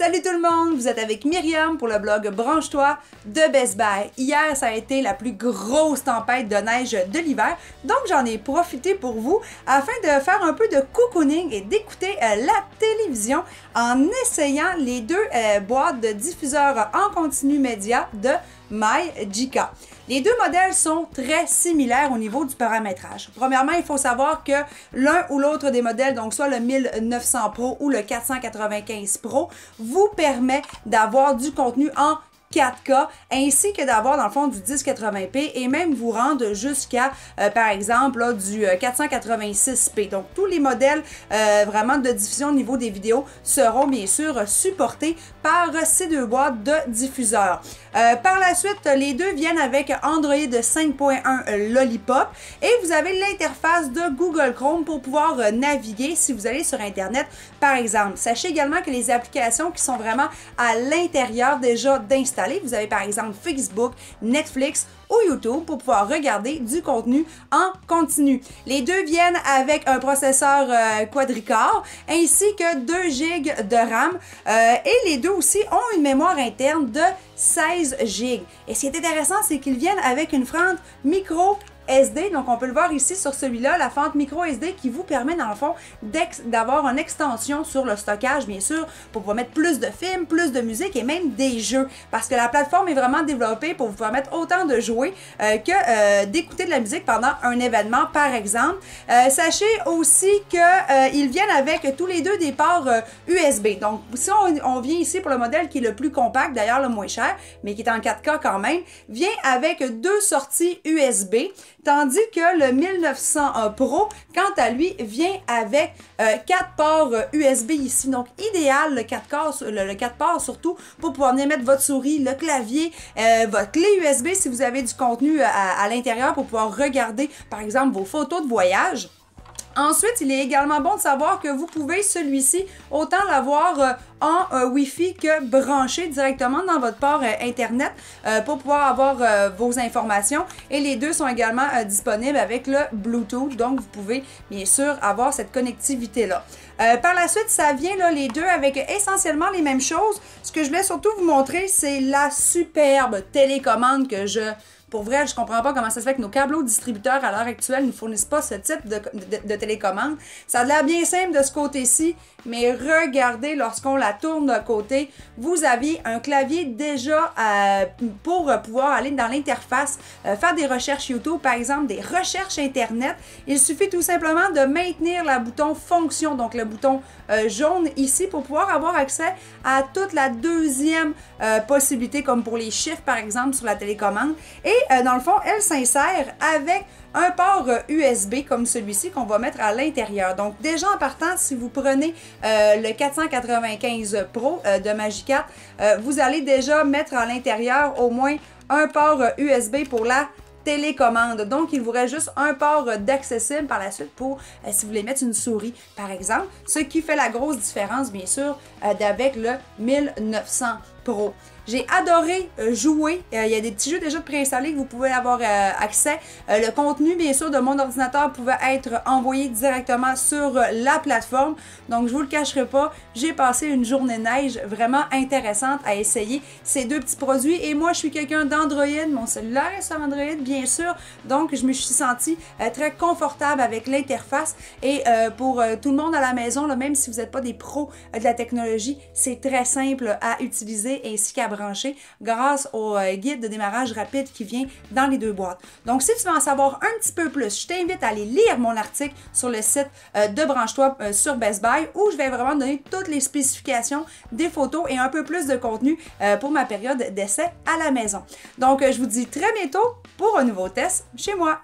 Salut tout le monde, vous êtes avec Myriam pour le blog Branche-toi de Best Buy. Hier, ça a été la plus grosse tempête de neige de l'hiver, donc j'en ai profité pour vous afin de faire un peu de cocooning et d'écouter la télévision en essayant les deux boîtes de diffuseurs en continu média de MyJika. Les deux modèles sont très similaires au niveau du paramétrage. Premièrement, il faut savoir que l'un ou l'autre des modèles, donc soit le 1900 Pro ou le 495 Pro, vous permet d'avoir du contenu en 4K, ainsi que d'avoir dans le fond du 1080p et même vous rendre jusqu'à, par exemple, là, du 486p. Donc, tous les modèles vraiment de diffusion au niveau des vidéos seront bien sûr supportés par ces deux boîtes de diffuseurs. Par la suite, les deux viennent avec Android 5.1 Lollipop et vous avez l'interface de Google Chrome pour pouvoir naviguer si vous allez sur Internet, par exemple. Sachez également que les applications qui sont vraiment à l'intérieur déjà d'installer, vous avez par exemple Facebook, Netflix ou YouTube pour pouvoir regarder du contenu en continu. Les deux viennent avec un processeur quadricore ainsi que 2 GB de RAM et les deux aussi ont une mémoire interne de 16 GB. Et ce qui est intéressant, c'est qu'ils viennent avec une fente micro SD, donc on peut le voir ici sur celui-là, la fente micro SD qui vous permet dans le fond d'avoir une extension sur le stockage, bien sûr, pour pouvoir mettre plus de films, plus de musique et même des jeux, parce que la plateforme est vraiment développée pour vous permettre autant de jouer que d'écouter de la musique pendant un événement, par exemple. Sachez aussi qu'ils viennent avec tous les deux des ports USB, donc si on vient ici pour le modèle qui est le plus compact, d'ailleurs le moins cher, mais qui est en 4K quand même, vient avec 2 sorties USB, tandis que le 1900 Pro, quant à lui, vient avec 4 ports USB ici. Donc, idéal, le 4 ports surtout, pour pouvoir venir mettre votre souris, le clavier, votre clé USB si vous avez du contenu à l'intérieur pour pouvoir regarder, par exemple, vos photos de voyage. Ensuite, il est également bon de savoir que vous pouvez celui-ci autant l'avoir en Wi-Fi que branché directement dans votre port Internet pour pouvoir avoir vos informations. Et les deux sont également disponibles avec le Bluetooth, donc vous pouvez bien sûr avoir cette connectivité-là. Par la suite, ça vient là, les deux avec essentiellement les mêmes choses. Ce que je voulais surtout vous montrer, c'est la superbe télécommande que pour vrai, je comprends pas comment ça se fait que nos câbleaux distributeurs à l'heure actuelle ne fournissent pas ce type de télécommande. Ça a l'air bien simple de ce côté-ci, mais regardez, lorsqu'on la tourne de côté, vous avez un clavier déjà pour pouvoir aller dans l'interface, faire des recherches YouTube, par exemple, des recherches Internet. Il suffit tout simplement de maintenir le bouton fonction, donc le bouton jaune ici, pour pouvoir avoir accès à toute la deuxième possibilité, comme pour les chiffres, par exemple, sur la télécommande. Et dans le fond, elle s'insère avec un port USB comme celui-ci qu'on va mettre à l'intérieur. Donc déjà en partant, si vous prenez le 495 Pro de MyJika, vous allez déjà mettre à l'intérieur au moins un port USB pour la télécommande. Donc, il vous reste juste un port d'accessible par la suite pour, si vous voulez mettre une souris, par exemple, ce qui fait la grosse différence, bien sûr, d'avec le 1900 Pro. J'ai adoré jouer. Il y a des petits jeux déjà préinstallés que vous pouvez avoir accès. Le contenu, bien sûr, de mon ordinateur pouvait être envoyé directement sur la plateforme. Donc, je vous le cacherai pas, j'ai passé une journée neige vraiment intéressante à essayer ces deux petits produits. Et moi, je suis quelqu'un d'Android. Mon cellulaire est sur Android, bien sûr. Donc, je me suis sentie très confortable avec l'interface. Et pour tout le monde à la maison, là, même si vous n'êtes pas des pros de la technologie, c'est très simple à utiliser ainsi qu'à brancher grâce au guide de démarrage rapide qui vient dans les deux boîtes. Donc, si tu veux en savoir un petit peu plus, je t'invite à aller lire mon article sur le site de Branche-toi sur Best Buy où je vais vraiment donner toutes les spécifications, des photos et un peu plus de contenu pour ma période d'essai à la maison. Donc, je vous dis très bientôt pour un nouveau test chez moi.